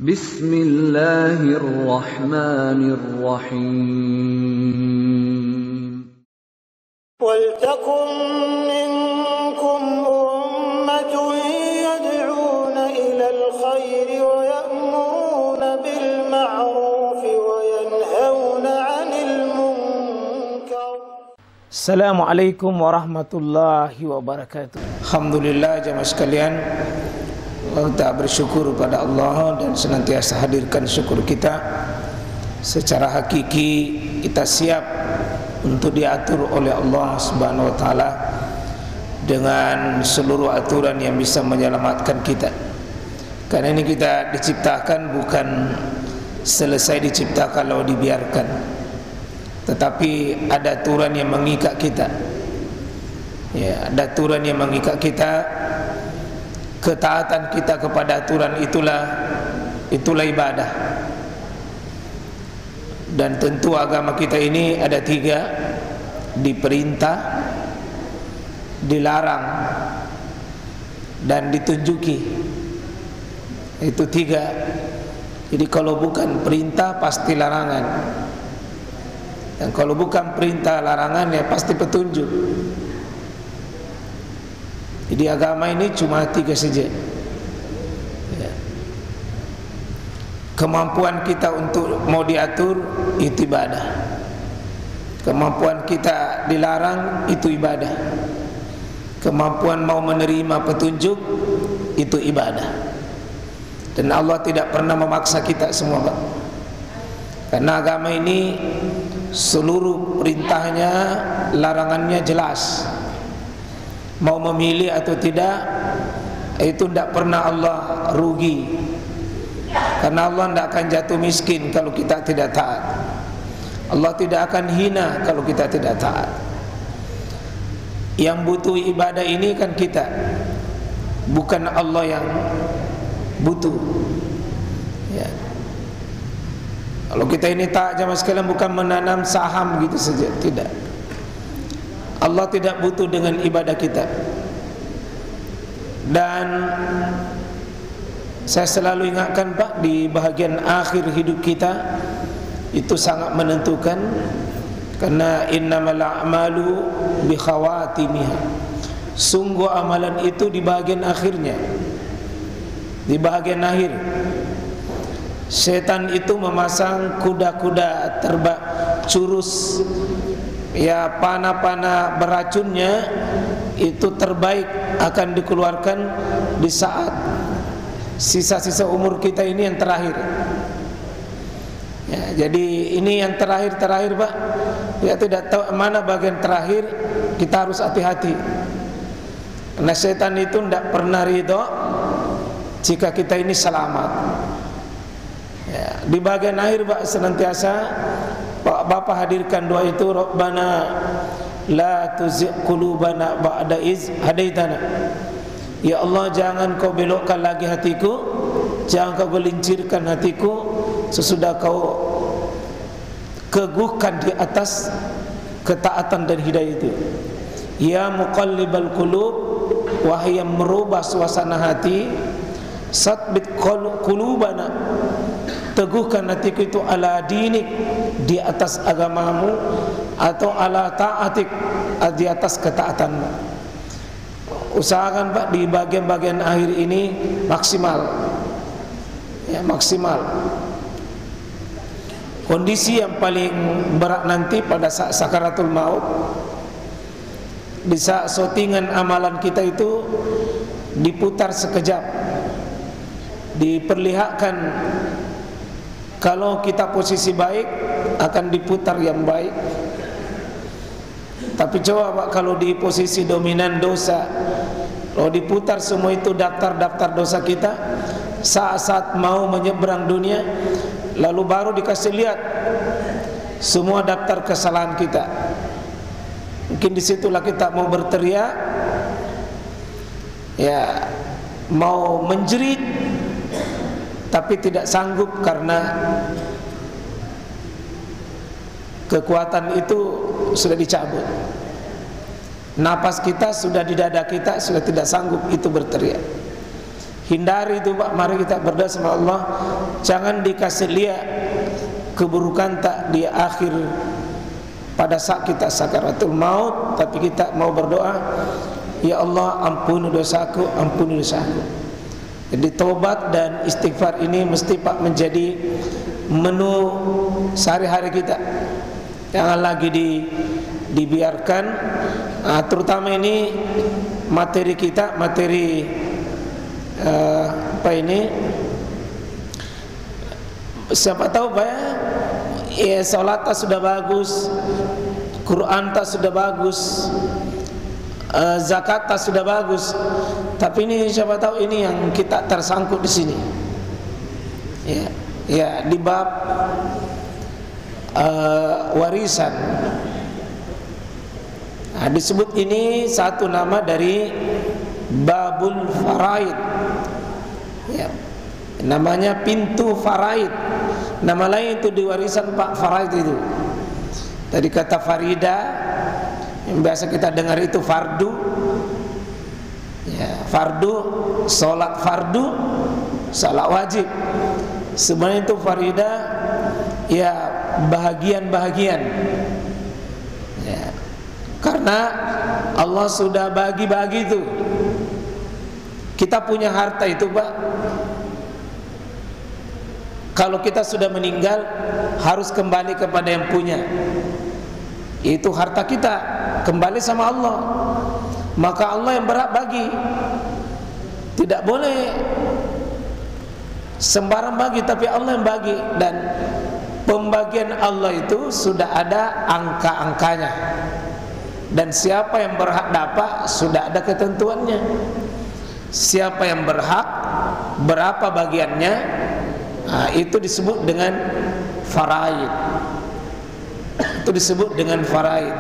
Bismillahirrahmanirrahim. Waltakum minkum ummatun yad'una ilal khairi wa ya'muruna bil ma'rufi wa yanhauna 'anil munkar. Assalamualaikum warahmatullahi wabarakatuh. Alhamdulillah jamaah sekalian, kita bersyukur pada Allah dan senantiasa hadirkan syukur kita. Secara hakiki kita siap untuk diatur oleh Allah Subhanahu wa taala dengan seluruh aturan yang bisa menyelamatkan kita. Karena ini kita diciptakan bukan selesai diciptakan lalu dibiarkan, tetapi ada aturan yang mengikat kita. Ya, ada aturan yang mengikat kita. Ketaatan kita kepada aturan itulah ibadah. Dan tentu agama kita ini ada tiga: diperintah, dilarang, dan ditunjuki. Itu tiga. Jadi kalau bukan perintah pasti larangan, dan kalau bukan perintah larangan ya pasti petunjuk. Jadi agama ini cuma tiga saja. Ya. Kemampuan kita untuk mau diatur itu ibadah. Kemampuan kita dilarang itu ibadah. Kemampuan mau menerima petunjuk itu ibadah. Dan Allah tidak pernah memaksa kita semua, Pak. Karena agama ini seluruh perintahnya, larangannya jelas. Mau memilih atau tidak, itu tidak pernah Allah rugi. Karena Allah tidak akan jatuh miskin kalau kita tidak taat. Allah tidak akan hina kalau kita tidak taat. Yang butuh ibadah ini kan kita, bukan Allah yang butuh. Ya. Kalau kita ini taat jamaah sekalian, bukan menanam saham gitu saja, tidak. Allah tidak butuh dengan ibadah kita. Dan saya selalu ingatkan, Pak, di bahagian akhir hidup kita itu sangat menentukan. Karena innamal a'malu bi khawatimiha. Sungguh amalan itu di bahagian akhirnya, di bahagian akhir. Setan itu memasang kuda-kuda terbang curus, ya, panah-panah beracunnya itu terbaik akan dikeluarkan di saat sisa-sisa umur kita ini yang terakhir. Ya, jadi ini yang terakhir Pak. Ya, tidak tahu mana bagian terakhir, kita harus hati-hati. Karena setan itu tidak pernah ridho jika kita ini selamat. Ya, di bagian akhir Pak senantiasa Bapak hadirkan doa itu, Rabbana la tuzigh qulubana ba'da iz hadaitana. Ya Allah, jangan kau belokkan lagi hatiku, jangan kau gelincirkan hatiku sesudah kau keguhkan di atas ketaatan dan hidayah itu. Ya muqallibal qulub, wahai yang merubah suasana hati, sabbit qulubana, teguhkan hatiku itu ala dinik, di atas agamamu, atau ala ta'atik, di atas ketaatanmu. Usahakan Pak di bagian-bagian akhir ini maksimal, ya, maksimal. Kondisi yang paling berat nanti pada saat sakaratul maut, di saat syutingan amalan kita itu diputar sekejap, diperlihatkan. Kalau kita posisi baik akan diputar yang baik. Tapi coba Pak, kalau di posisi dominan dosa, kalau diputar semua itu daftar-daftar dosa kita, saat-saat mau menyeberang dunia, lalu baru dikasih lihat semua daftar kesalahan kita. Mungkin disitulah kita mau berteriak, ya, mau menjerit, tapi tidak sanggup karena kekuatan itu sudah dicabut. Napas kita sudah di dada kita, sudah tidak sanggup itu berteriak. hindari itu Pak. Mari kita berdoa sama Allah, jangan dikasih lihat keburukan tak di akhir pada saat kita sakaratul maut, tapi kita mau berdoa, ya Allah ampuni dosaku, ampuni dosaku. Jadi taubat dan istighfar ini mesti Pak menjadi menu sehari-hari kita, jangan lagi dibiarkan. Terutama ini materi kita, materi apa ini, siapa tahu Pak ya, salat tak sudah bagus, Quran tak sudah bagus, zakat tak sudah bagus, tapi ini siapa tahu ini yang kita tersangkut di sini. Ya di bab warisan. Nah, disebut ini satu nama dari babul faraid. Ya, namanya pintu faraid. Nama lain itu di warisan Pak, faraid itu. Tadi kata farida, yang biasa kita dengar itu fardu. Ya, fardu, salat fardu, salat wajib. Sebenarnya itu farida, ya bahagian-bahagian. Ya, karena Allah sudah bagi-bagi itu. Kita punya harta itu Pak, kalau kita sudah meninggal harus kembali kepada yang punya. Itu harta kita kembali sama Allah. Maka Allah yang berhak bagi. Tidak boleh sembarang bagi, tapi Allah yang bagi. Dan pembagian Allah itu sudah ada angka-angkanya. Dan siapa yang berhak dapat sudah ada ketentuannya. Siapa yang berhak, berapa bagiannya, itu disebut dengan faraid. Itu disebut dengan faraid.